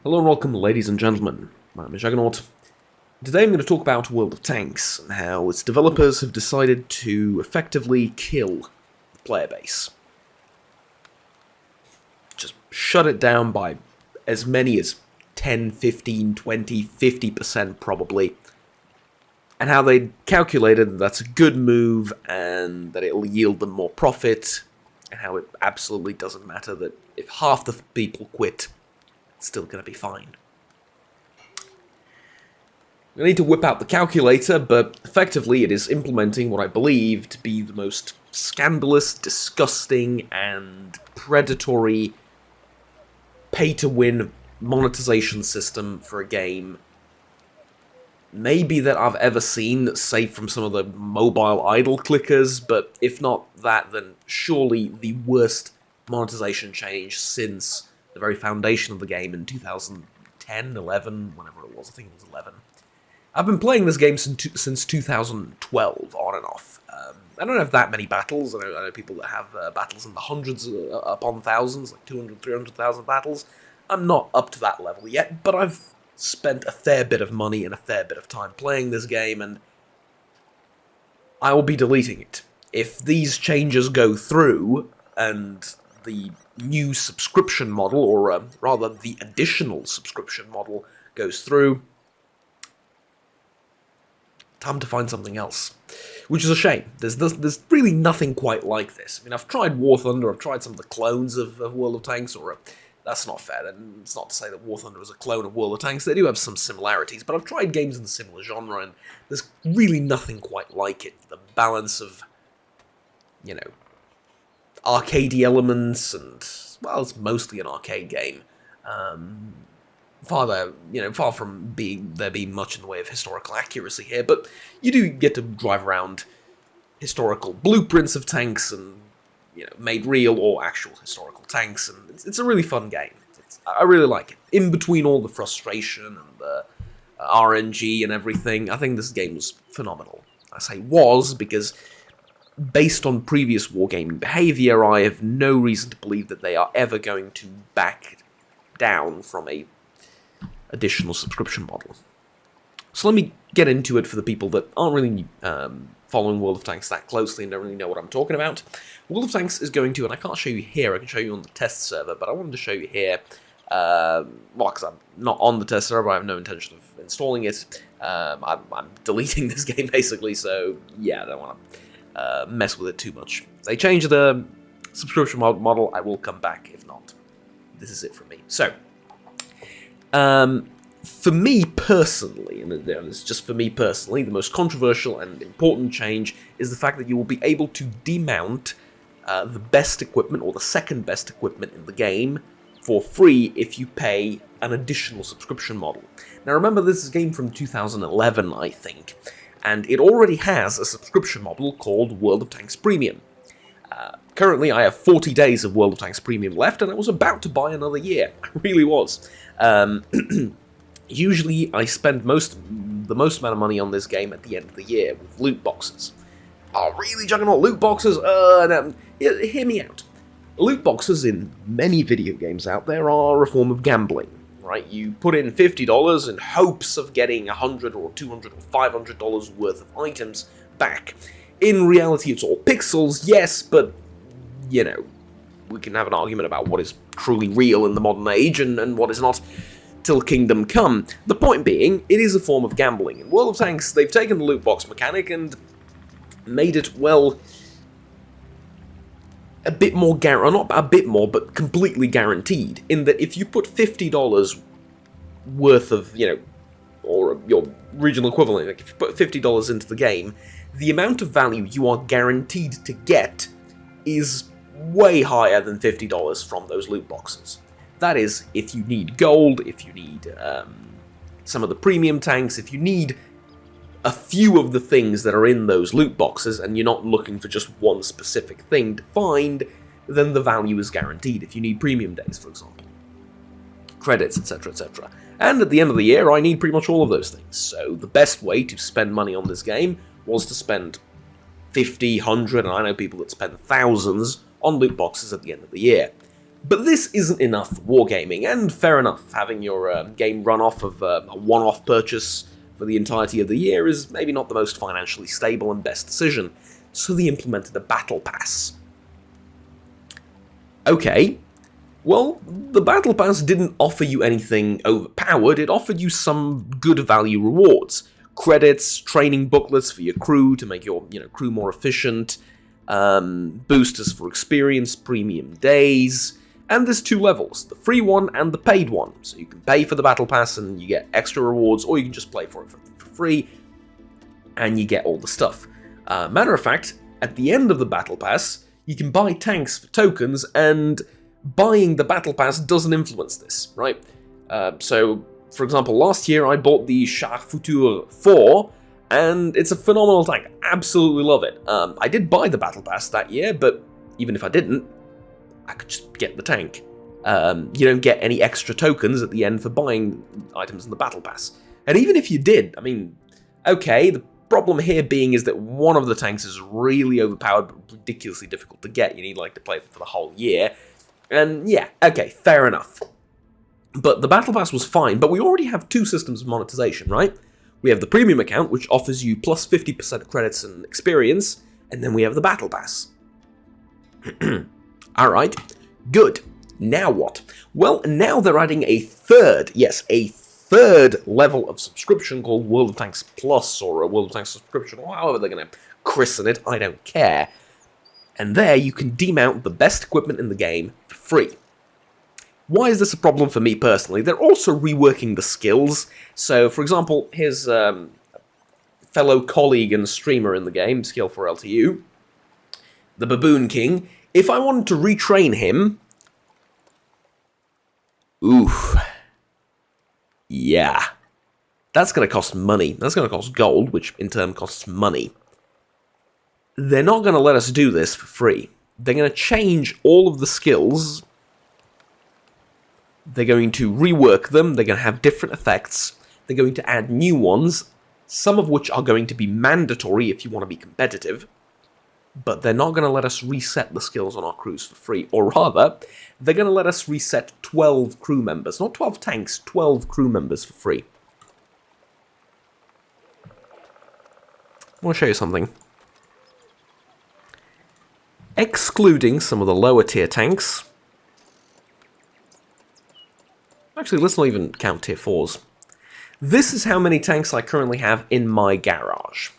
Hello and welcome, ladies and gentlemen. My name is Juggernaut. Today I'm going to talk about World of Tanks and how its developers have decided to effectively kill Playerbase. Just shut it down by as many as 10, 15, 20, 50% probably. And how they calculated that that's a good move and that it'll yield them more profit. And how it absolutely doesn't matter that if half the people quit, it's still going to be fine. I need to whip out the calculator, but effectively it is implementing what I believe to be the most scandalous, disgusting, and predatory pay-to-win monetization system for a game maybe that I've ever seen, save from some of the mobile idle clickers, but if not that, then surely the worst monetization change since the very foundation of the game in 2010, 11, whenever it was, I think it was 11. I've been playing this game since 2012, on and off. I don't have that many battles. I know people that have battles in the hundreds upon thousands, like 200, 300,000 battles. I'm not up to that level yet, but I've spent a fair bit of money and a fair bit of time playing this game, and I will be deleting it. If these changes go through, and the new subscription model, or rather the additional subscription model, goes through, time to find something else. Which is a shame. There's really nothing quite like this. I mean, I've tried War Thunder, I've tried some of the clones of World of Tanks, or that's not fair, and it's not to say that War Thunder is a clone of World of Tanks. They do have some similarities, but I've tried games in the similar genre, and there's really nothing quite like it. The balance of, arcadey elements, and, well, it's mostly an arcade game. Far from there being much in the way of historical accuracy here, but you do get to drive around historical blueprints of tanks and, made real or actual historical tanks, and it's a really fun game. I really like it. In between all the frustration and the RNG and everything, I think this game was phenomenal. I say was because, based on previous wargaming behavior, I have no reason to believe that they are ever going to back down from a additional subscription model. So let me get into it for the people that aren't really following World of Tanks that closely and don't really know what I'm talking about. World of Tanks is going to, and I can't show you here, I can show you on the test server, but I wanted to show you here, because I'm not on the test server, I have no intention of installing it. I'm deleting this game basically, so yeah, I don't want to mess with it too much. If they change the subscription model, I will come back. If not, this is it for me. So, for me personally, and it's just for me personally, the most controversial and important change is the fact that you will be able to demount the best equipment, or the second best equipment in the game, for free if you pay an additional subscription model. Now remember, this is a game from 2011, I think, and it already has a subscription model called World of Tanks Premium. Currently, I have 40 days of World of Tanks Premium left, and I was about to buy another year. I really was. Usually, I spend the most amount of money on this game at the end of the year with loot boxes. Oh, really, Juggernaut? Loot boxes? Hear me out. Loot boxes in many video games out there are a form of gambling, right? You put in $50 in hopes of getting $100 or $200 or $500 worth of items back. In reality, it's all pixels, yes, but, we can have an argument about what is truly real in the modern age and what is not till Kingdom Come. The point being, it is a form of gambling. In World of Tanks, they've taken the loot box mechanic and made it, well, a bit more not a bit more, but completely guaranteed, in that if you put $50 worth of, or your regional equivalent, like if you put $50 into the game, the amount of value you are guaranteed to get is way higher than $50 from those loot boxes. That is, if you need gold, if you need some of the premium tanks, if you need a few of the things that are in those loot boxes, and you're not looking for just one specific thing to find, then the value is guaranteed if you need premium days, for example. Credits, etc., etc. And at the end of the year, I need pretty much all of those things. So the best way to spend money on this game was to spend 50, 100, and I know people that spend thousands on loot boxes at the end of the year. But this isn't enough for wargaming, and fair enough, having your game run off of a one-off purchase for the entirety of the year is maybe not the most financially stable and best decision, so they implemented a battle pass. Okay, well, the battle pass didn't offer you anything overpowered, it offered you some good value rewards. Credits, training booklets for your crew to make your crew more efficient, boosters for experience, premium days, and there's 2 levels, the free one and the paid one. So you can pay for the battle pass and you get extra rewards, or you can just play for it for free and you get all the stuff. Matter of fact, at the end of the battle pass, you can buy tanks for tokens, and buying the battle pass doesn't influence this, right? So, for example, last year I bought the Char Futur 4, and it's a phenomenal tank. Absolutely love it. I did buy the battle pass that year, but even if I didn't, I could just get the tank. You don't get any extra tokens at the end for buying items in the battle pass. And even if you did, I mean, okay, the problem here being is that one of the tanks is really overpowered, but ridiculously difficult to get. You need to play it for the whole year. And yeah, okay, fair enough. But the battle pass was fine, but we already have 2 systems of monetization, right? We have the premium account, which offers you plus 50% credits and experience, and then we have the battle pass. Alright, good. Now what? Well, now they're adding a third level of subscription called World of Tanks Plus, or a World of Tanks subscription, or however they're going to christen it, I don't care. And there you can demount the best equipment in the game for free. Why is this a problem for me personally? They're also reworking the skills. So, for example, his fellow colleague and streamer in the game, Skill for LTU, the Baboon King, if I wanted to retrain him... Oof. Yeah. That's going to cost money. That's going to cost gold, which in turn costs money. They're not going to let us do this for free. They're going to change all of the skills. They're going to rework them. They're going to have different effects. They're going to add new ones, some of which are going to be mandatory if you want to be competitive. But they're not going to let us reset the skills on our crews for free. Or rather, they're going to let us reset 12 crew members. Not 12 tanks, 12 crew members for free. I want to show you something. Excluding some of the lower tier tanks. Actually, let's not even count tier 4s. This is how many tanks I currently have in my garage.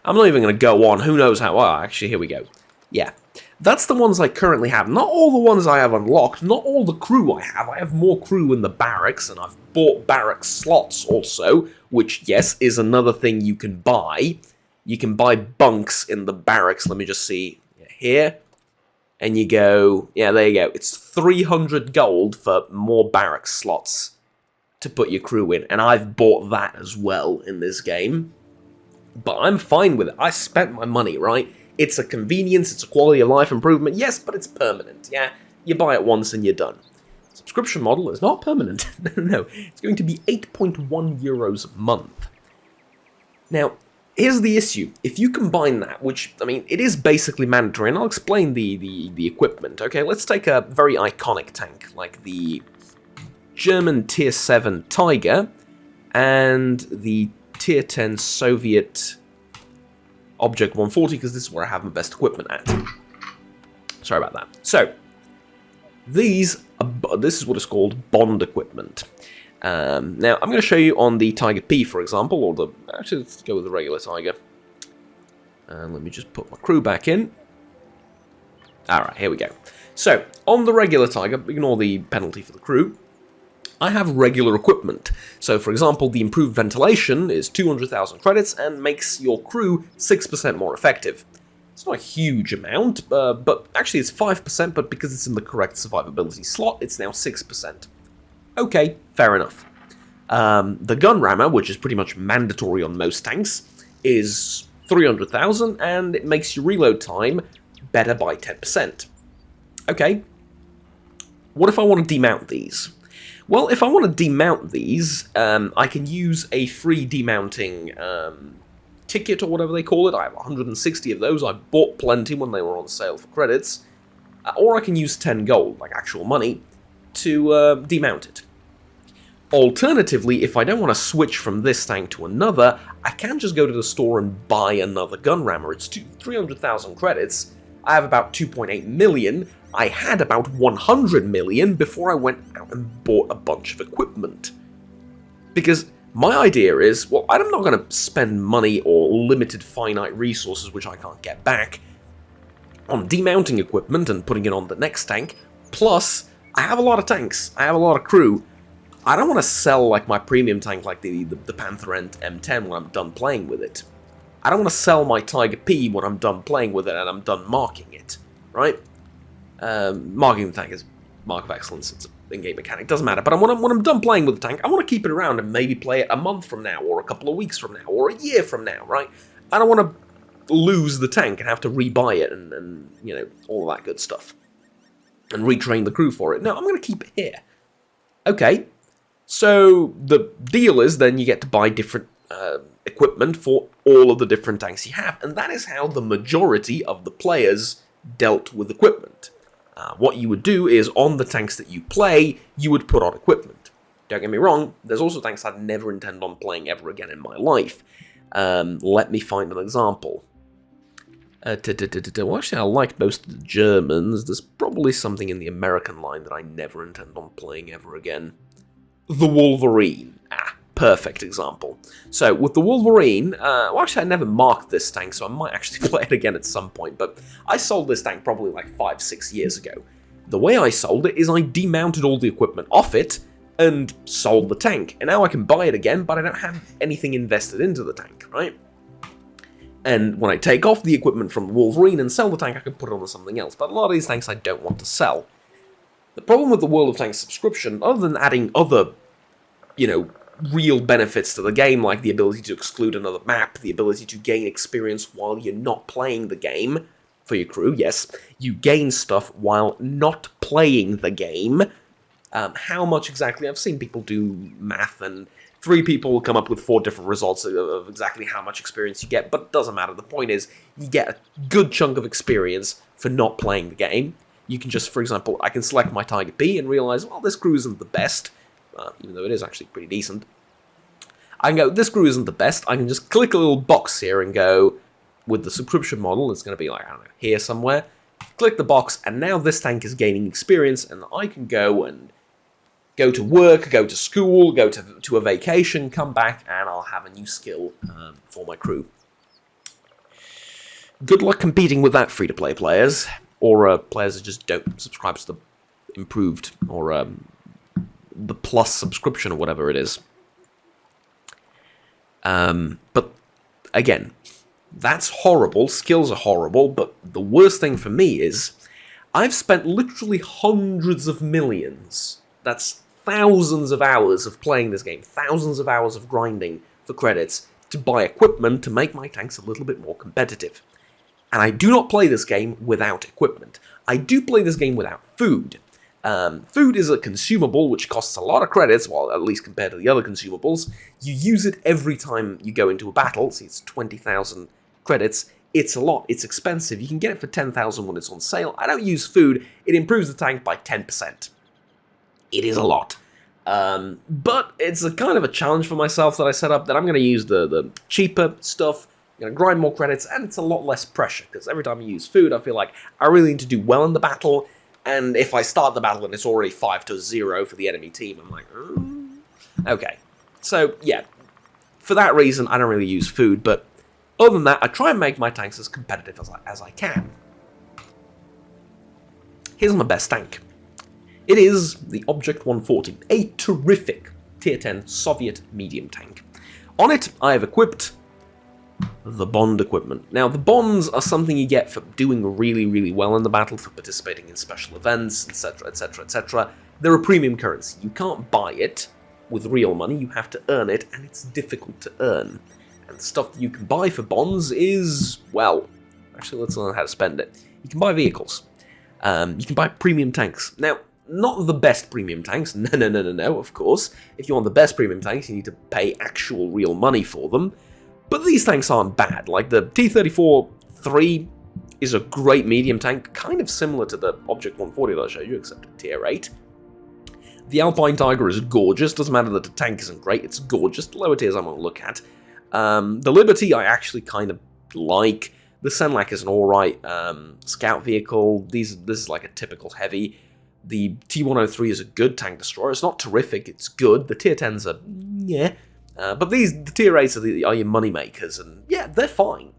I'm not even going to go on. Who knows how... Well, actually, here we go. Yeah. That's the ones I currently have. Not all the ones I have unlocked. Not all the crew I have. I have more crew in the barracks, and I've bought barracks slots also, which, yes, is another thing you can buy. You can buy bunks in the barracks. Let me just see. Here. And you go... Yeah, there you go. It's 300 gold for more barracks slots to put your crew in. And I've bought that as well in this game. But I'm fine with it. I spent my money, right? It's a convenience, it's a quality of life improvement, yes, but it's permanent, yeah? You buy it once and you're done. Subscription model is not permanent. No, it's going to be 8.1 euros a month. Now, here's the issue. If you combine that, which, I mean, it is basically mandatory, and I'll explain the equipment, okay? Let's take a very iconic tank, like the German Tier 7 Tiger, and the Tier 10 Soviet Object 140, because this is where I have my best equipment at. Sorry about that. So, this is what is called bond equipment. Now, I'm going to show you on the Tiger P, for example, or the... Actually, let's go with the regular Tiger. And let me just put my crew back in. Alright, here we go. So, on the regular Tiger, ignore the penalty for the crew, I have regular equipment. So, for example, the improved ventilation is 200,000 credits and makes your crew 6% more effective. It's not a huge amount, but actually it's 5%, but because it's in the correct survivability slot, it's now 6%. Okay, fair enough. The gun rammer, which is pretty much mandatory on most tanks, is 300,000, and it makes your reload time better by 10%. Okay. What if I want to demount these? Well, if I want to demount these, I can use a free demounting ticket or whatever they call it. I have 160 of those. I bought plenty when they were on sale for credits. Or I can use 10 gold, like actual money, to demount it. Alternatively, if I don't want to switch from this tank to another, I can just go to the store and buy another gun rammer. It's 300,000 credits. I have about 2.8 million. I had about 100 million before I went out and bought a bunch of equipment. Because my idea is, well, I'm not going to spend money or limited finite resources, which I can't get back, on demounting equipment and putting it on the next tank. Plus, I have a lot of tanks. I have a lot of crew. I don't want to sell like my premium tank like the Panther M10 when I'm done playing with it. I don't want to sell my Tiger P when I'm done playing with it and I'm done marking it, right? Marking the tank is mark of excellence. It's an in-game mechanic. Doesn't matter. But when I'm done playing with the tank, I want to keep it around and maybe play it a month from now or a couple of weeks from now or a year from now, right? I don't want to lose the tank and have to rebuy it and you know, all that good stuff. And retrain the crew for it. No, I'm going to keep it here. Okay. So the deal is then you get to buy different equipment for all of the different tanks you have, and that is how the majority of the players dealt with equipment. What you would do is, on the tanks that you play, you would put on equipment. Don't get me wrong, there's also tanks I'd never intend on playing ever again in my life. Let me find an example. Well, actually, I like most of the Germans. There's probably something in the American line that I never intend on playing ever again. The Wolverine. Perfect example. So, with the Wolverine, well, actually, I never marked this tank, so I might actually play it again at some point, but I sold this tank probably like 5-6 years ago. The way I sold it is I demounted all the equipment off it and sold the tank, and now I can buy it again, but I don't have anything invested into the tank, right? And when I take off the equipment from the Wolverine and sell the tank, I can put it onto something else, but a lot of these tanks I don't want to sell. The problem with the World of Tanks subscription, other than adding other, you know, real benefits to the game, like the ability to exclude another map, the ability to gain experience while you're not playing the game for your crew, yes, you gain stuff while not playing the game. How much exactly? I've seen people do math, and 3 people will come up with 4 different results of exactly how much experience you get, but it doesn't matter. The point is, you get a good chunk of experience for not playing the game. You can just, for example, I can select my Tiger P and realize, well, this crew isn't the best, even though it is actually pretty decent. I can go, this crew isn't the best. I can just click a little box here and go, with the subscription model, it's going to be like, I don't know, here somewhere. Click the box, and now this tank is gaining experience, and I can go to work, go to school, go to a vacation, come back, and I'll have a new skill for my crew. Good luck competing with that free-to-play players, or players that just don't subscribe to the improved, or the plus subscription, or whatever it is. But, again, that's horrible, skills are horrible, but the worst thing for me is, I've spent literally hundreds of millions, that's thousands of hours of playing this game, thousands of hours of grinding for credits, to buy equipment to make my tanks a little bit more competitive. And I do not play this game without equipment. I do play this game without food. Food is a consumable which costs a lot of credits, well, at least compared to the other consumables. You use it every time you go into a battle, see, it's 20,000 credits. It's a lot, it's expensive. You can get it for 10,000 when it's on sale. I don't use food, it improves the tank by 10%. It is a lot. But it's a kind of a challenge for myself that I set up, that I'm going to use the cheaper stuff, I'm going to grind more credits, and it's a lot less pressure, because every time I use food, I feel like I really need to do well in the battle, and if I start the battle and it's already 5-0 for the enemy team, I'm like, okay. So, yeah, for that reason, I don't really use food, but other than that, I try and make my tanks as competitive as I can. Here's my best tank. It is the Object 140, a terrific Tier 10 Soviet medium tank. On it, I have equipped the Bond equipment. Now, the bonds are something you get for doing really, really well in the battle, for participating in special events, etc., etc., etc. They're a premium currency. You can't buy it with real money, you have to earn it, and it's difficult to earn. And the stuff that you can buy for bonds is, well, actually, let's learn how to spend it. You can buy vehicles. You can buy premium tanks. Now, not the best premium tanks, no, of course. If you want the best premium tanks, you need to pay actual real money for them. But these tanks aren't bad. Like the T-34-3 is a great medium tank, kind of similar to the Object 140 that I showed you, except at tier 8. The Alpine Tiger is gorgeous. Doesn't matter that the tank isn't great, it's gorgeous. The lower tiers I won't look at. The Liberty I actually kind of like. The Senlac is an alright scout vehicle. This is like a typical heavy. The T-103 is a good tank destroyer. It's not terrific, it's good. The tier 10s are, yeah. But the tier 8s are your money makers, and yeah, they're fine.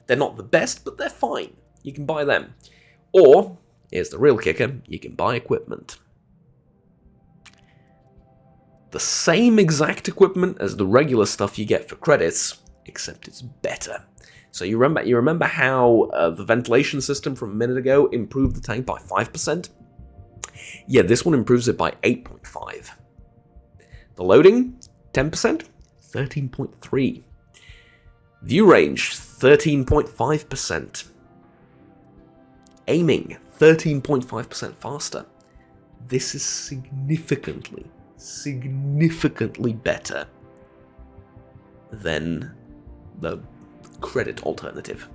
They're not the best, but they're fine. You can buy them. Or, here's the real kicker, you can buy equipment. The same exact equipment as the regular stuff you get for credits, except it's better. So you remember how the ventilation system from a minute ago improved the tank by 5%? Yeah, this one improves it by 8.5. The loading, 10%, 13.3. View range, 13.5%. Aiming, 13.5% faster. This is significantly better than the credit alternative.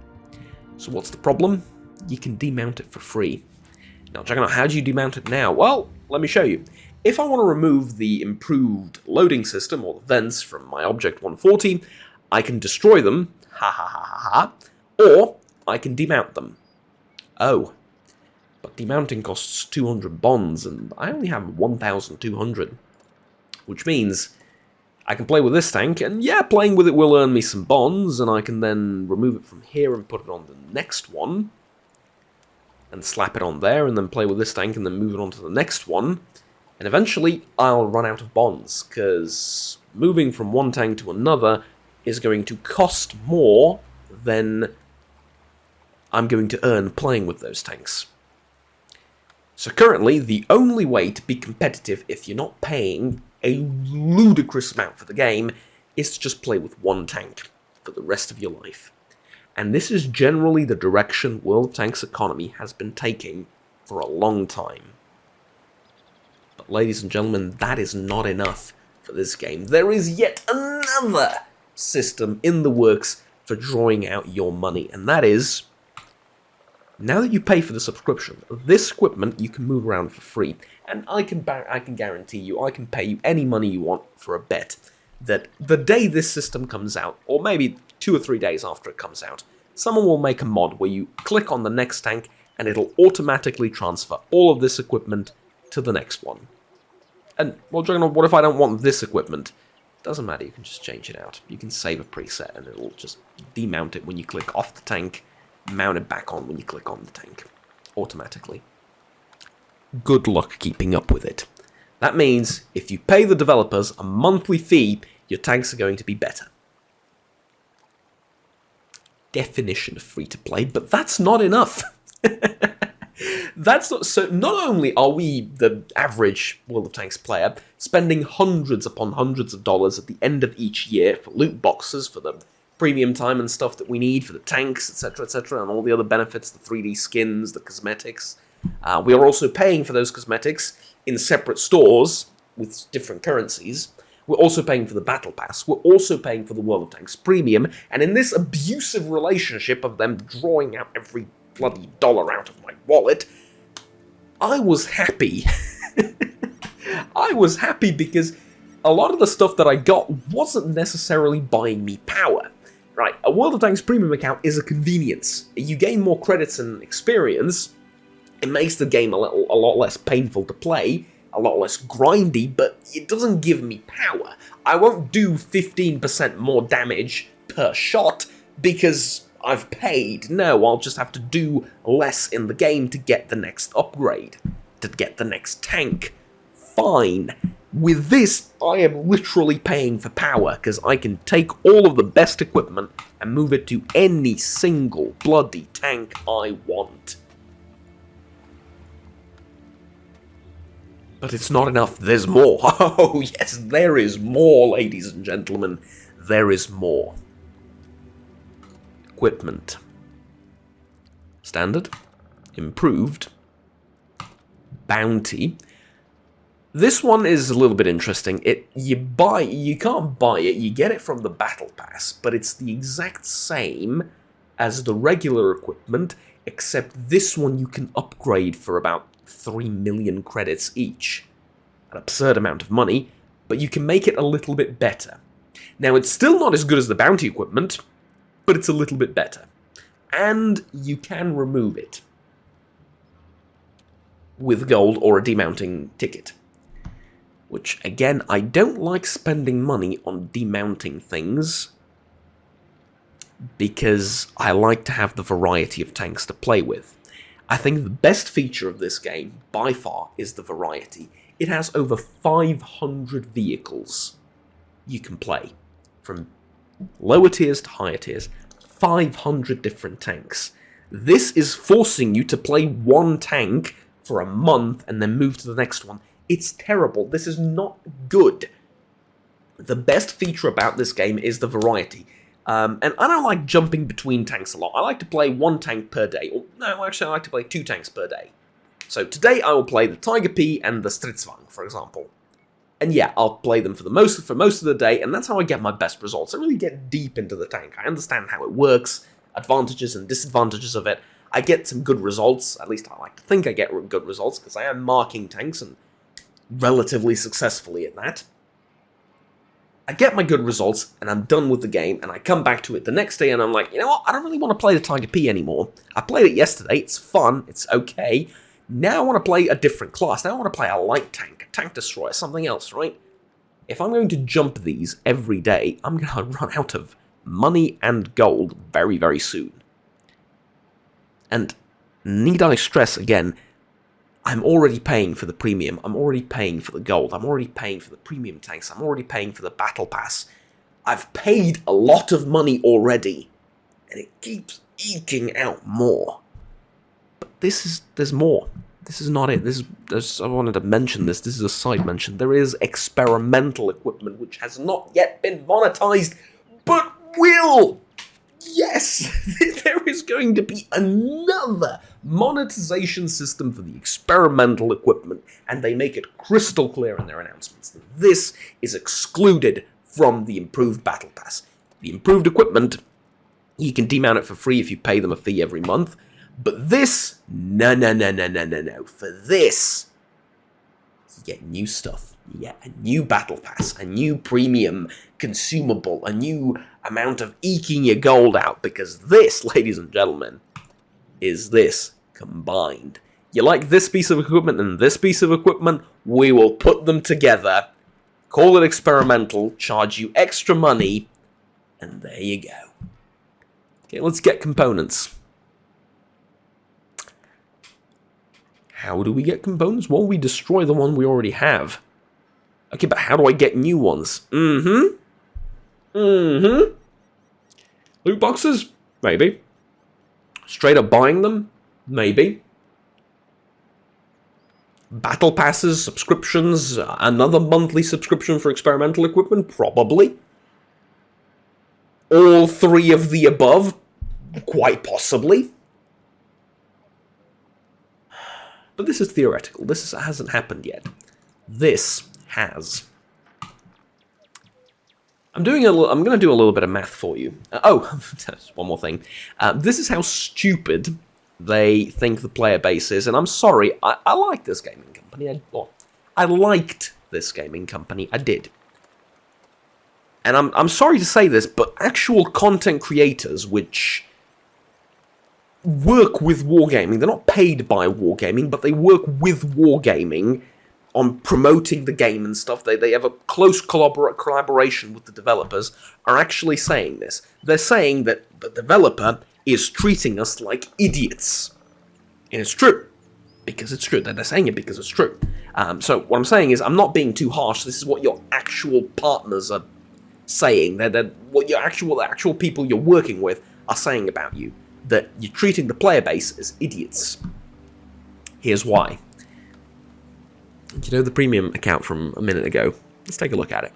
So what's the problem? You can demount it for free. Now, check out, how do you demount it now? Well, let me show you. If I want to remove the improved loading system, or the vents, from my Object 140, I can destroy them, or I can demount them. Oh, but demounting costs 200 bonds, and I only have 1,200. Which means I can play with this tank, and yeah, playing with it will earn me some bonds, and I can then remove it from here and put it on the next one, and slap it on there, and then play with this tank, and then move it on to the next one, and eventually I'll run out of bonds, because moving from one tank to another is going to cost more than I'm going to earn playing with those tanks. So currently, the only way to be competitive if you're not paying a ludicrous amount for the game is to just play with one tank for the rest of your life. And this is generally the direction World of Tanks economy has been taking for a long time. But ladies and gentlemen, that is not enough for this game. There is yet another system in the works for drawing out your money, and that is, now that you pay for the subscription, this equipment you can move around for free, and I can guarantee you, I can pay you any money you want for a bet that the day this system comes out, or maybe 2 or 3 days after it comes out, someone will make a mod where you click on the next tank and it'll automatically transfer all of this equipment to the next one. And, well, what if I don't want this equipment? Doesn't matter, you can just change it out. You can save a preset and it'll just demount it when you click off the tank, mount it back on when you click on the tank, automatically. Good luck keeping up with it. That means if you pay the developers a monthly fee, your tanks are going to be better. Definition of free-to-play, but that's not enough. That's not so. Not only are we, the average World of Tanks player, spending hundreds upon hundreds of dollars at the end of each year for loot boxes, for the premium time and stuff that we need, for the tanks, etc., and all the other benefits, the 3D skins, the cosmetics. We are also paying for those cosmetics in separate stores with different currencies. We're also paying for the Battle Pass. We're also paying for the World of Tanks Premium. And in this abusive relationship of them drawing out every bloody dollar out of my wallet, I was happy. I was happy because a lot of the stuff that I got wasn't necessarily buying me power. Right, a World of Tanks Premium account is a convenience. You gain more credits and experience. It makes the game a lot less painful to play, a lot less grindy, but it doesn't give me power. I won't do 15% more damage per shot because I've paid. No, I'll just have to do less in the game to get the next upgrade, to get the next tank. Fine. With this, I am literally paying for power, because I can take all of the best equipment and move it to any single bloody tank I want. But it's not enough, there's more. Oh yes, there is more, ladies and gentlemen. There is more. Equipment. Standard. Improved. Bounty. This one is a little bit interesting. You can't buy it, you get it from the Battle Pass, but it's the exact same as the regular equipment, except this one you can upgrade for about 3 million credits each. An absurd amount of money, but you can make it a little bit better. Now, it's still not as good as the bounty equipment, but it's a little bit better. And you can remove it with gold or a demounting ticket. Which, again, I don't like spending money on demounting things, because I like to have the variety of tanks to play with. I think the best feature of this game, by far, is the variety. It has over 500 vehicles you can play, from lower tiers to higher tiers. 500 different tanks. This is forcing you to play one tank for a month and then move to the next one. It's terrible. This is not good. The best feature about this game is the variety. And I don't like jumping between tanks a lot. I like to play one tank per day. Or, no, actually, I like to play 2 tanks per day. So today I will play the Tiger P and the Stridsvagn, for example. And yeah, I'll play them for most of the day, and that's how I get my best results. I really get deep into the tank. I understand how it works, advantages and disadvantages of it. I get some good results. At least I like to think I get good results, because I am marking tanks and relatively successfully at that. I get my good results, and I'm done with the game, and I come back to it the next day, and I'm like, you know what, I don't really want to play the Tiger P anymore. I played it yesterday, it's fun, it's okay. Now I want to play a different class. Now I want to play a light tank, a tank destroyer, something else, right? If I'm going to jump these every day, I'm going to run out of money and gold very, very soon. And need I stress again, I'm already paying for the premium, I'm already paying for the gold, I'm already paying for the premium tanks, I'm already paying for the battle pass. I've paid a lot of money already, and it keeps eking out more. But there's more. This is not it. I wanted to mention this. This is a side mention. There is experimental equipment which has not yet been monetized, but will. Yes, there is going to be another monetization system for the experimental equipment, and they make it crystal clear in their announcements that this is excluded from the improved battle pass. The improved equipment, you can demount it for free if you pay them a fee every month. But this, no. For this, you get new stuff. You get a new battle pass, a new premium consumable, a new amount of eking your gold out. Because this, ladies and gentlemen, is this combined. You like this piece of equipment and this piece of equipment? We will put them together, call it experimental, charge you extra money, and there you go. Okay, let's get components. How do we get components? Well, we destroy the one we already have. Okay, but how do I get new ones? Loot boxes? Maybe. Straight up buying them? Maybe. Battle passes, subscriptions, another monthly subscription for experimental equipment? Probably. All 3 of the above? Quite possibly. But this is theoretical. This hasn't happened yet. This has. I'm going to do a little bit of math for you. One more thing. This is how stupid they think the Playerbase is, and I'm sorry. I like this gaming company. I liked this gaming company. I did. And I'm sorry to say this, but actual content creators which work with wargaming. They're not paid by wargaming, but they work with wargaming on promoting the game and stuff. They have a close collaboration with the developers, are actually saying this. They're saying that the developer is treating us like idiots. And it's true. Because it's true. They're saying it because it's true. So what I'm saying is, I'm not being too harsh. This is what your actual partners are saying. They're what your actual people you're working with are saying about you. That you're treating the player base as idiots. Here's why. You know the premium account from a minute ago? Let's take a look at it.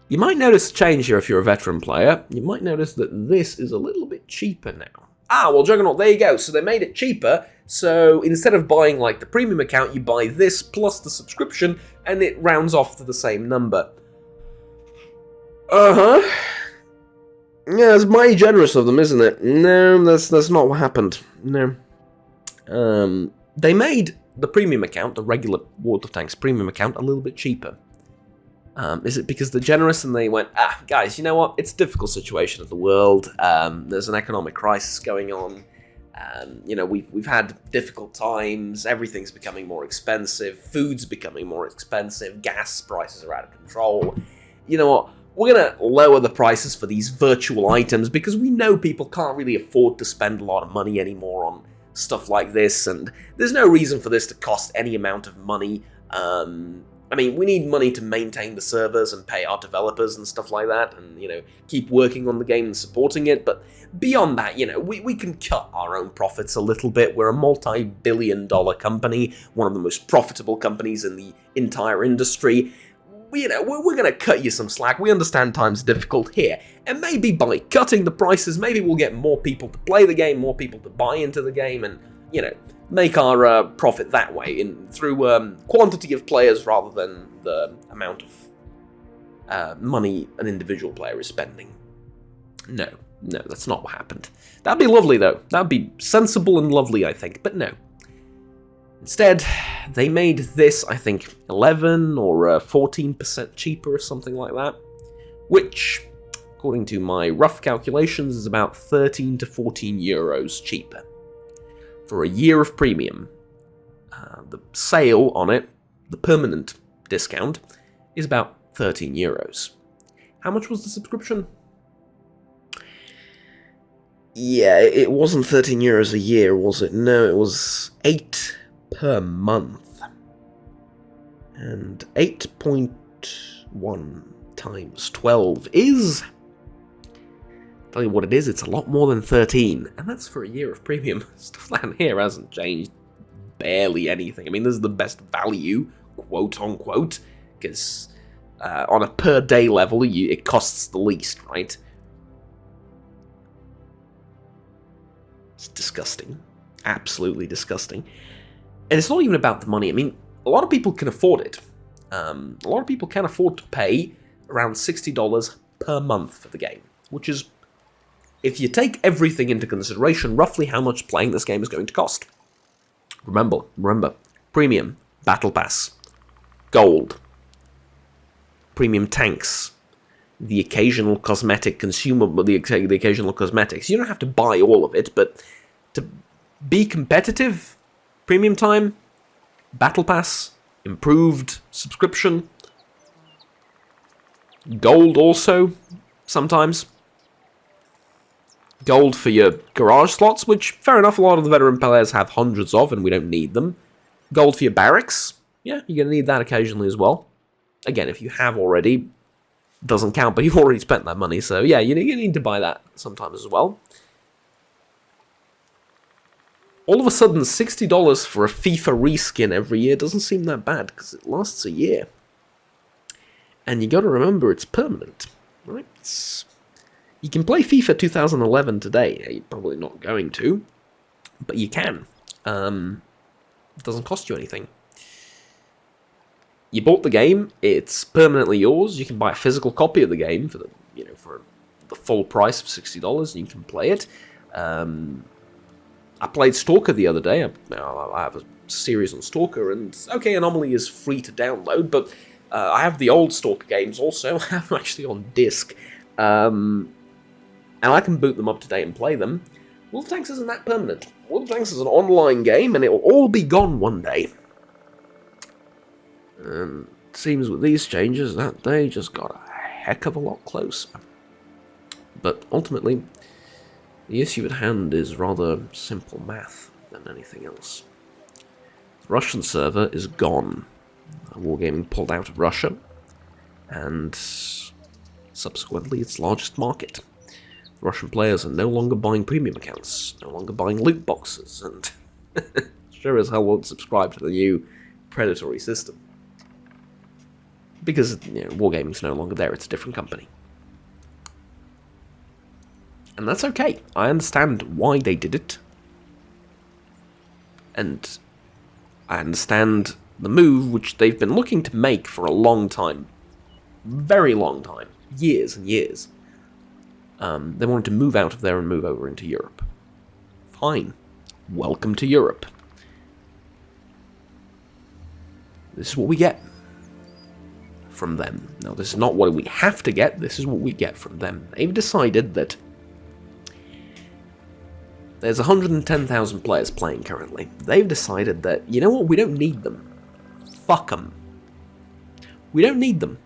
You might notice a change here if you're a veteran player. You might notice that this is a little bit cheaper now. Ah, well, Juggernaut, there you go. So they made it cheaper. So instead of buying, like, the premium account, you buy this plus the subscription, and it rounds off to the same number. Uh-huh. Yeah, it's mighty generous of them, isn't it? No, that's not what happened. No. They made the premium account, the regular World of Tanks premium account, a little bit cheaper. Is it because they're generous and they went, guys, you know what? It's a difficult situation of the world. There's an economic crisis going on. We've had difficult times. Everything's becoming more expensive. Food's becoming more expensive. Gas prices are out of control. You know what? We're going to lower the prices for these virtual items because we know people can't really afford to spend a lot of money anymore on stuff like this, and there's no reason for this to cost any amount of money. We need money to maintain the servers and pay our developers and stuff like that, and, keep working on the game and supporting it, but beyond that, we can cut our own profits a little bit. We're a multi-billion-dollar company, one of the most profitable companies in the entire industry. We're going to cut you some slack. We understand times are difficult here. And maybe by cutting the prices, maybe we'll get more people to play the game, more people to buy into the game, and, make our profit that way, through quantity of players rather than the amount of money an individual player is spending. No, that's not what happened. That'd be lovely, though. That'd be sensible and lovely, I think, but no. Instead, they made this, I think, 11 or 14% cheaper or something like that, which, according to my rough calculations, is about 13 to 14 euros cheaper. For a year of premium, the sale on it, the permanent discount, is about 13 euros. How much was the subscription? Yeah, it wasn't 13 euros a year, was it? No, it was 8 per month. And 8.1 times 12 is... tell you what it is, it's a lot more than 13. And that's for a year of premium. Stuff down here hasn't changed barely anything. This is the best value, quote-unquote, because on a per-day level, it costs the least, right? It's disgusting. Absolutely disgusting. And it's not even about the money. A lot of people can afford it. A lot of people can afford to pay around $60 per month for the game, which is, if you take everything into consideration, roughly how much playing this game is going to cost. Remember, premium, battle pass, gold, premium tanks, the occasional cosmetic consumable, the occasional cosmetics. You don't have to buy all of it, but to be competitive, premium time, battle pass, improved subscription, gold also, sometimes. Gold for your garage slots, which, fair enough, a lot of the veteran players have hundreds of, and we don't need them. Gold for your barracks, yeah, you're going to need that occasionally as well. Again, if you have already, doesn't count, but you've already spent that money, so yeah, you need to buy that sometimes as well. All of a sudden, $60 for a FIFA reskin every year doesn't seem that bad, because it lasts a year. And you got to remember, it's permanent, right? You can play FIFA 2011 today. You're probably not going to, but you can. It doesn't cost you anything. You bought the game; it's permanently yours. You can buy a physical copy of the game for the full price of $60, and you can play it. I played Stalker the other day. I have a series on Stalker, and okay, Anomaly is free to download, but I have the old Stalker games also. I have them actually on disc. And I can boot them up to date and play them. World of Tanks isn't that permanent. World of Tanks is an online game, and it will all be gone one day. And it seems with these changes that they just got a heck of a lot closer. But ultimately, the issue at hand is rather simple math than anything else. The Russian server is gone. Wargaming pulled out of Russia, and subsequently its largest market. Russian players are no longer buying premium accounts, no longer buying loot boxes, and sure as hell won't subscribe to the new predatory system. Because, Wargaming's no longer there, it's a different company. And that's okay. I understand why they did it. And I understand the move which they've been looking to make for a long time. Very long time. Years and years. They wanted to move out of there and move over into Europe. Fine. Welcome to Europe. This is what we get from them. Now, this is not what we have to get. This is what we get from them. They've decided that there's 110,000 players playing currently. They've decided that, you know what, we don't need them. Fuck them. We don't need them.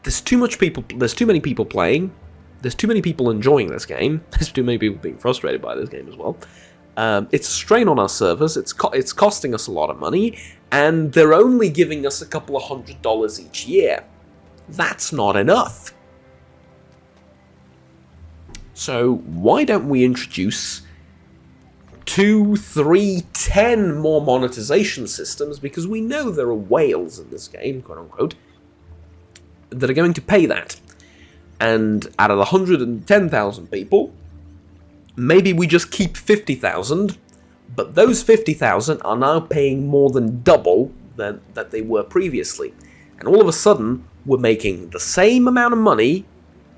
There's too many people playing. There's too many people enjoying this game. There's too many people being frustrated by this game as well. It's a strain on our servers. It's costing us a lot of money, and they're only giving us a couple of $100 each year. That's not enough. So why don't we introduce 2, 3, 10 more monetization systems, because we know there are whales in this game, quote unquote, that are going to pay that. And out of the 110,000 people, maybe we just keep 50,000, but those 50,000 are now paying more than double that they were previously. And all of a sudden, we're making the same amount of money,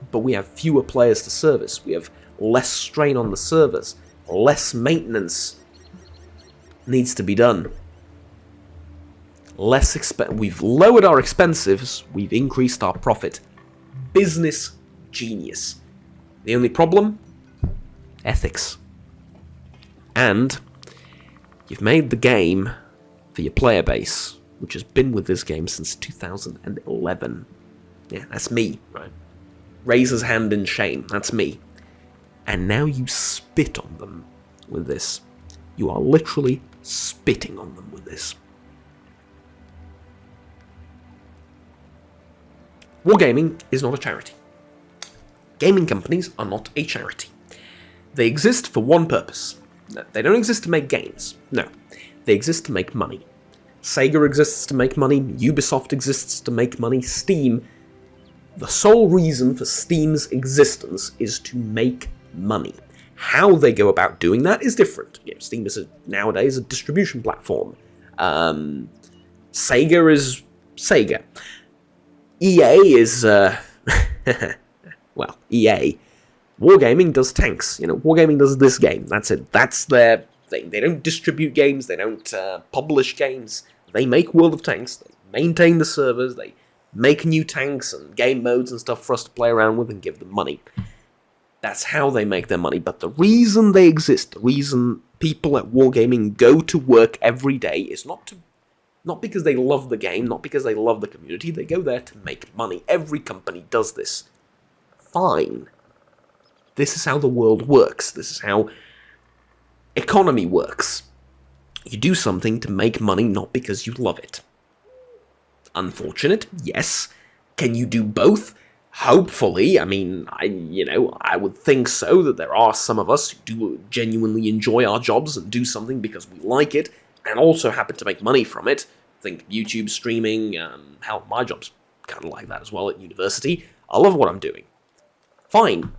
but we have fewer players to service. We have less strain on the servers. Less maintenance needs to be done. We've lowered our expenses, we've increased our profit. Business genius. The only problem? Ethics. And you've made the game for your player base, which has been with this game since 2011. Yeah, that's me, right? Razor's hand in shame, that's me. And now you spit on them with this. You are literally spitting on them with this. Wargaming is not a charity. Gaming companies are not a charity. They exist for one purpose. They don't exist to make games. No. They exist to make money. Sega exists to make money. Ubisoft exists to make money. Steam. The sole reason for Steam's existence is to make money. How they go about doing that is different. Steam is nowadays a distribution platform. Sega is Sega. EA is, well, EA. Wargaming does tanks. Wargaming does this game. That's it. That's their thing. They don't distribute games. They don't publish games. They make World of Tanks. They maintain the servers. They make new tanks and game modes and stuff for us to play around with and give them money. That's how they make their money. But the reason they exist, the reason people at Wargaming go to work every day is not because they love the game, not because they love the community. They go there to make money. Every company does this. Fine. This is how the world works. This is how economy works. You do something to make money, not because you love it. Unfortunate, yes. Can you do both? Hopefully. I mean, I would think so, that there are some of us who do genuinely enjoy our jobs and do something because we like it, and also happen to make money from it. Think YouTube streaming, hell, my job's kind of like that as well at university. I love what I'm doing. Fine.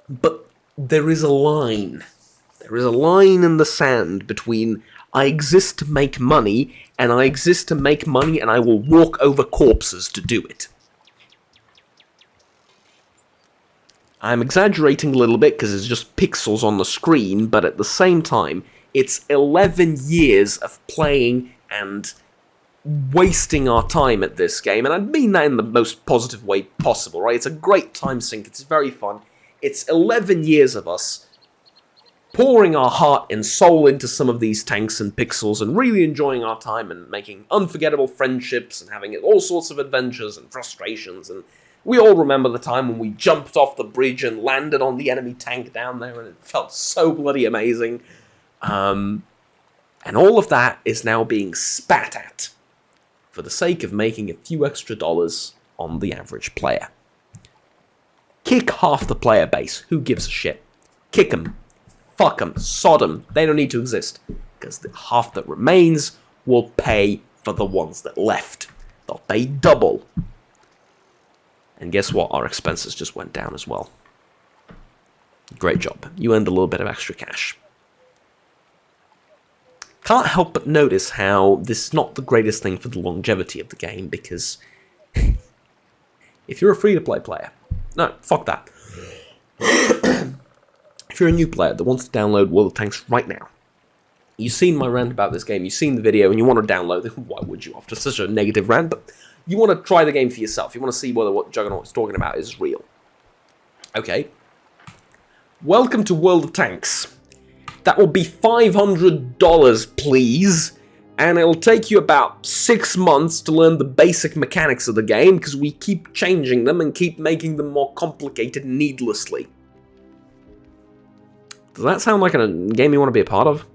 But there is a line. There is a line in the sand between I exist to make money, and I exist to make money, and I will walk over corpses to do it. I'm exaggerating a little bit because it's just pixels on the screen, but at the same time, it's 11 years of playing and wasting our time at this game, and I mean that in the most positive way possible, right? It's a great time sink, it's very fun. It's 11 years of us pouring our heart and soul into some of these tanks and pixels and really enjoying our time and making unforgettable friendships and having all sorts of adventures and frustrations. And we all remember the time when we jumped off the bridge and landed on the enemy tank down there, and it felt so bloody amazing. And all of that is now being spat at for the sake of making a few extra dollars on the average player. Kick half the player base. Who gives a shit? Kick them. Fuck them. Sod them. They don't need to exist. Because the half that remains will pay for the ones that left. They'll pay double. And guess what? Our expenses just went down as well. Great job. You earned a little bit of extra cash. Can't help but notice how this is not the greatest thing for the longevity of the game, because if you're a free-to-play player... No, fuck that. If you're a new player that wants to download World of Tanks right now, you've seen my rant about this game, you've seen the video, and you want to download it. Why would you, after such a negative rant? But you want to try the game for yourself. You want to see whether what Juggernaut is talking about is real. Okay. Welcome to World of Tanks. That will be $500, please. And it'll take you about 6 months to learn the basic mechanics of the game, because we keep changing them and keep making them more complicated needlessly. Does that sound like a game you want to be a part of?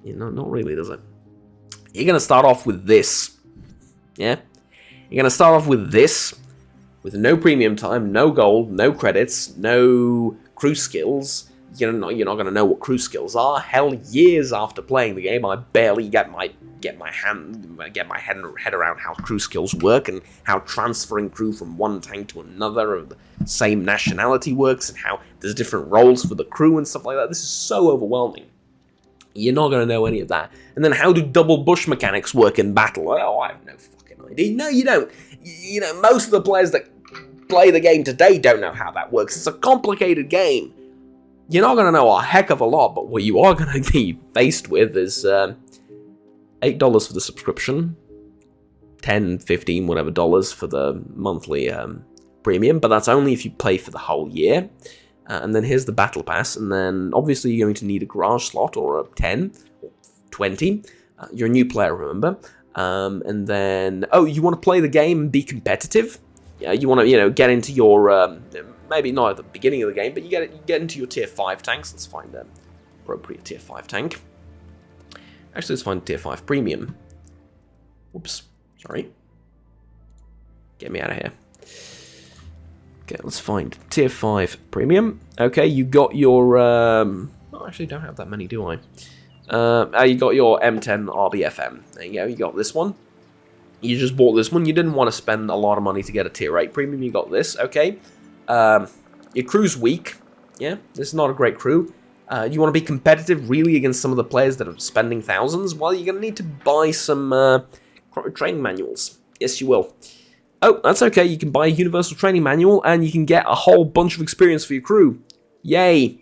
You know, not really, does it? You're going to start off with this. Yeah? You're going to start off with this, with no premium time, no gold, no credits, no crew skills. You're not going to know what crew skills are. Hell, years after playing the game, I barely get my head around how crew skills work, and how transferring crew from one tank to another of the same nationality works, and how there's different roles for the crew and stuff like that. This is so overwhelming. You're not going to know any of that. And then how do double bush mechanics work in battle? Oh, I have no fucking idea. No, you don't. You know, most of the players that play the game today don't know how that works. It's a complicated game. You're not going to know a heck of a lot, but what you are going to be faced with is $8 for the subscription, $10, $15, whatever dollars for the monthly premium, but that's only if you play for the whole year. And then here's the battle pass, and then obviously you're going to need a garage slot, or a 10, or 20. You're a new player, remember. And then, oh, you want to play the game and be competitive? Yeah, you want to, get into your... maybe not at the beginning of the game, but you get into your tier 5 tanks. Let's find an appropriate tier 5 tank. Actually, let's find tier 5 premium. Whoops, sorry. Get me out of here. Okay, let's find tier 5 premium. Okay, you got your... I actually don't have that many, do I? You got your M10 RBFM. There you go, you got this one. You just bought this one. You didn't want to spend a lot of money to get a tier 8 premium. You got this, okay. Your crew's weak. Yeah, this is not a great crew. You want to be competitive really against some of the players that are spending thousands? Well, you're going to need to buy some training manuals. Yes, you will. Oh, that's okay. You can buy a universal training manual, and you can get a whole bunch of experience for your crew. Yay.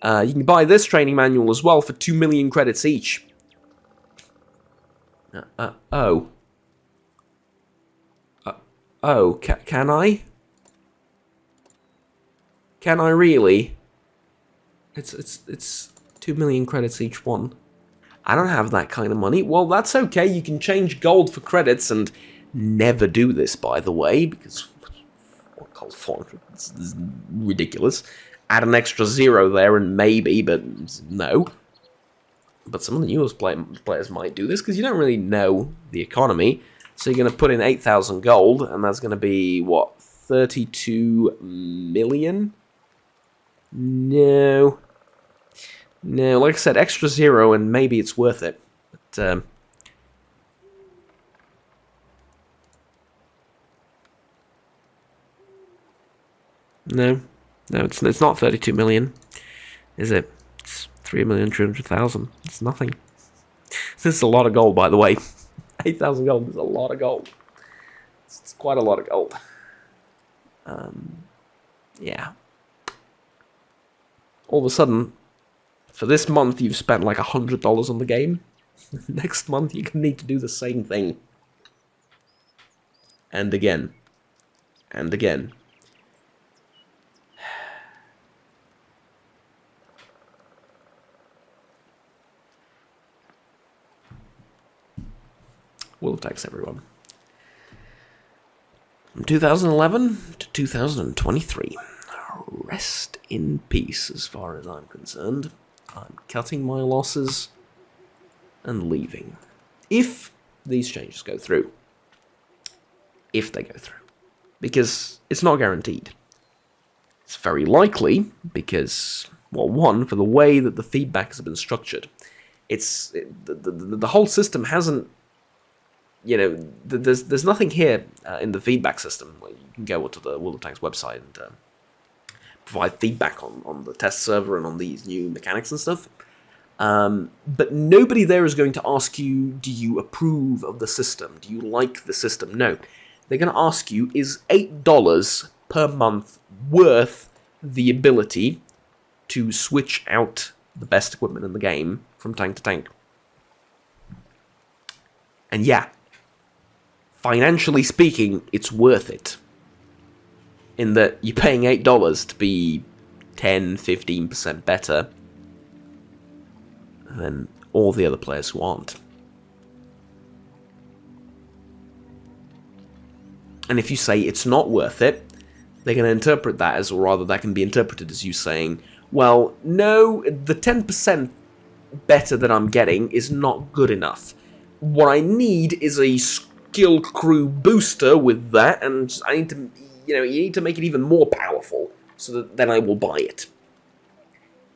You can buy this training manual as well for 2 million credits each. Oh. Oh, can I? Can I really? It's 2 million credits each one. I don't have that kind of money. Well, that's okay. You can change gold for credits, and never do this, by the way, because gold 400 is ridiculous. Add an extra 0 there, and maybe, but no. But some of the newest players might do this, because you don't really know the economy. So you're going to put in 8,000 gold, and that's going to be, what, 32 million? No. No, like I said, extra 0, and maybe it's worth it. But, no, it's not 32 million, is it? It's 3,300,000. It's nothing. This is a lot of gold, by the way. 8,000 gold is a lot of gold. It's quite a lot of gold. Yeah. All of a sudden, for this month, you've spent like $100 on the game. Next month, you're going to need to do the same thing. And again. And again. World of Tanks, everyone. From 2011 to 2023. Rest in peace, as far as I'm concerned. I'm cutting my losses and leaving. If these changes go through. If they go through. Because it's not guaranteed. It's very likely because, well, one, for the way that the feedback has been structured. The whole system hasn't, there's nothing here in the feedback system where you can go to the World of Tanks website and provide feedback on the test server and on these new mechanics and stuff. But nobody there is going to ask you, do you approve of the system? Do you like the system? No. They're going to ask you, is $8 per month worth the ability to switch out the best equipment in the game from tank to tank? And yeah, financially speaking, it's worth it. In that you're paying $8 to be 10-15% better than all the other players who aren't. And if you say it's not worth it, they're going to interpret that as, or rather that can be interpreted as you saying, well, no, the 10% better that I'm getting is not good enough. What I need is a skill crew booster with that, and I need to, you need to make it even more powerful, so that then I will buy it.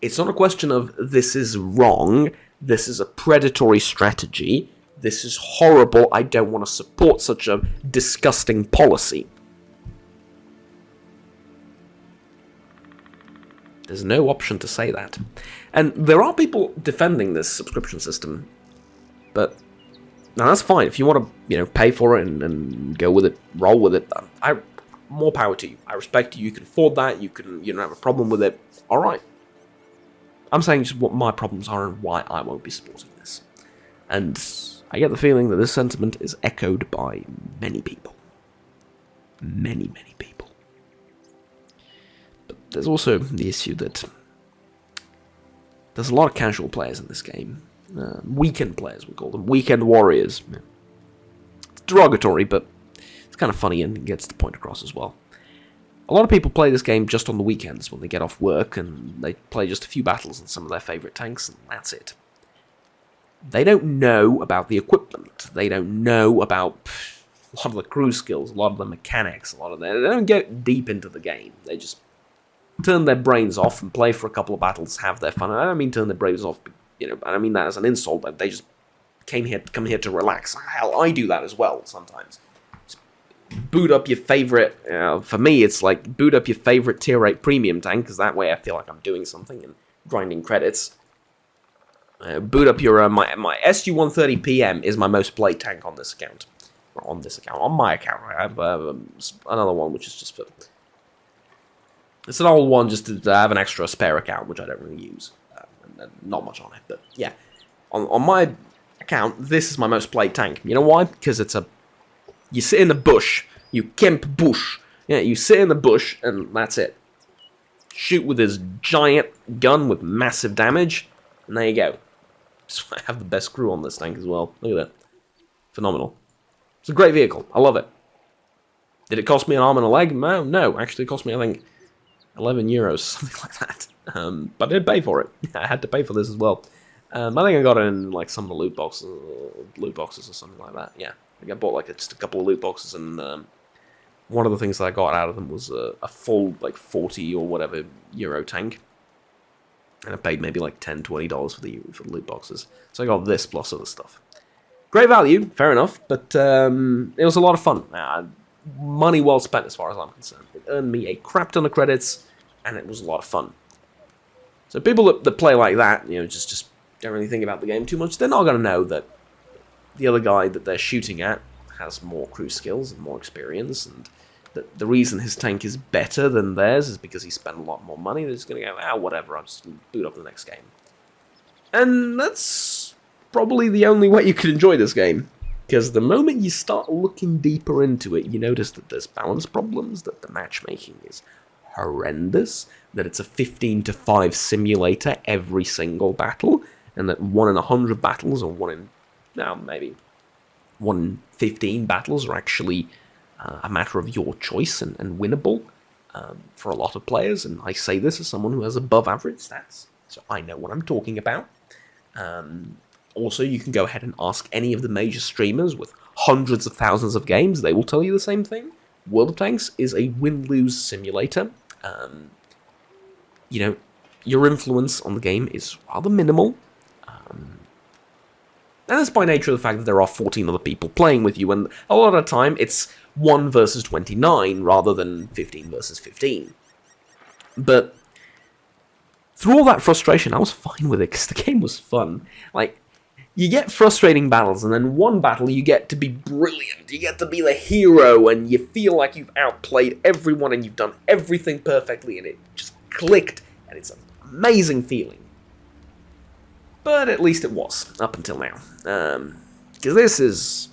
It's not a question of, this is wrong, this is a predatory strategy, this is horrible, I don't want to support such a disgusting policy. There's no option to say that. And there are people defending this subscription system, but now that's fine. If you want to, pay for it and go with it, roll with it, more power to you. I respect you. You can afford that. You don't have a problem with it. All right. I'm saying just what my problems are and why I won't be supporting this. And I get the feeling that this sentiment is echoed by many people. Many, many people. But there's also the issue that there's a lot of casual players in this game. Weekend players, we call them. Weekend warriors. It's derogatory, but it's kind of funny and gets the point across as well. A lot of people play this game just on the weekends when they get off work, and they play just a few battles in some of their favourite tanks, and that's it. They don't know about the equipment. They don't know about a lot of the crew skills, a lot of the mechanics, they don't get deep into the game. They just turn their brains off and play for a couple of battles, have their fun. And I don't mean turn their brains off, I don't mean that as an insult, but they just come here to relax. Hell, I do that as well sometimes. Just boot up your favorite, for me it's like boot up your favorite tier 8 premium tank, because that way I feel like I'm doing something and grinding credits. Boot up your, my SU-130 PM is my most played tank on this account. On my account. I have another one which is just for... It's an old one just to have an extra spare account, which I don't really use. And not much on it, but yeah. On my account, this is my most played tank. You know why? Because it's you sit in the bush, you camp bush. Yeah, you sit in the bush, and that's it. Shoot with this giant gun with massive damage, and there you go. So I have the best crew on this tank as well. Look at that. Phenomenal. It's a great vehicle. I love it. Did it cost me an arm and a leg? No. Actually, it cost me, I think, 11 euros, something like that. But I did pay for it. I had to pay for this as well. I think I got it in like some of the loot boxes or something like that. Yeah, I think I bought just a couple of loot boxes, and one of the things that I got out of them was a full 40 or whatever euro tank, and I paid maybe like $10-20 for the loot boxes. So I got this plus other stuff. Great value, fair enough, but it was a lot of fun. Money well spent as far as I'm concerned. It earned me a crap ton of credits, and it was a lot of fun. So people that play like that, just don't really think about the game too much, they're not going to know that the other guy that they're shooting at has more crew skills and more experience, and that the reason his tank is better than theirs is because he spent a lot more money. They're just going to go, whatever, I'll just boot up the next game. And that's probably the only way you can enjoy this game. Because the moment you start looking deeper into it, you notice that there's balance problems, that the matchmaking is horrendous, that it's a 15-5 simulator every single battle, and that 1 in 100 battles, or 1 in 15 battles are actually a matter of your choice and winnable for a lot of players. And I say this as someone who has above average stats, so I know what I'm talking about. Also, you can go ahead and ask any of the major streamers with hundreds of thousands of games. They will tell you the same thing. World of Tanks is a win-lose simulator. Your influence on the game is rather minimal. And that's by nature of the fact that there are 14 other people playing with you, and a lot of the time it's 1 versus 29 rather than 15 versus 15. But through all that frustration, I was fine with it, because the game was fun. Like, you get frustrating battles, and then one battle you get to be brilliant. You get to be the hero, and you feel like you've outplayed everyone, and you've done everything perfectly, and it just clicked, and it's an amazing feeling. But at least it was, up until now. Because this is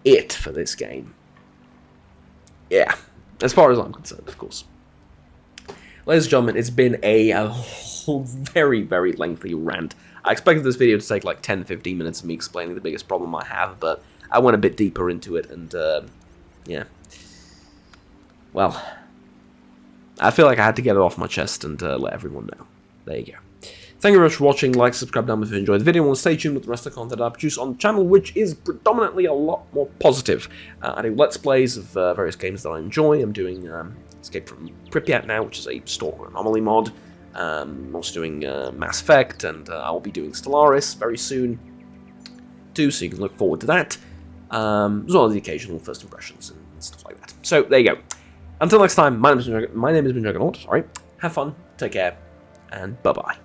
it for this game. Yeah, as far as I'm concerned, of course. Ladies and gentlemen, it's been a very, very lengthy rant. I expected this video to take like 10-15 minutes of me explaining the biggest problem I have, but I went a bit deeper into it, and yeah. Well, I feel like I had to get it off my chest and let everyone know. There you go. Thank you very much for watching. Like, subscribe down if you enjoyed the video, and stay tuned with the rest of the content I produce on the channel, which is predominantly a lot more positive. I do Let's Plays of various games that I enjoy. I'm doing Escape from Pripyat now, which is a Stalker Anomaly mod. I'm also doing Mass Effect, and I'll be doing Stellaris very soon, too, so you can look forward to that, as well as the occasional first impressions and stuff like that. So, there you go. Until next time, my name has been Dragonaut. Sorry. Have fun, take care, and bye-bye.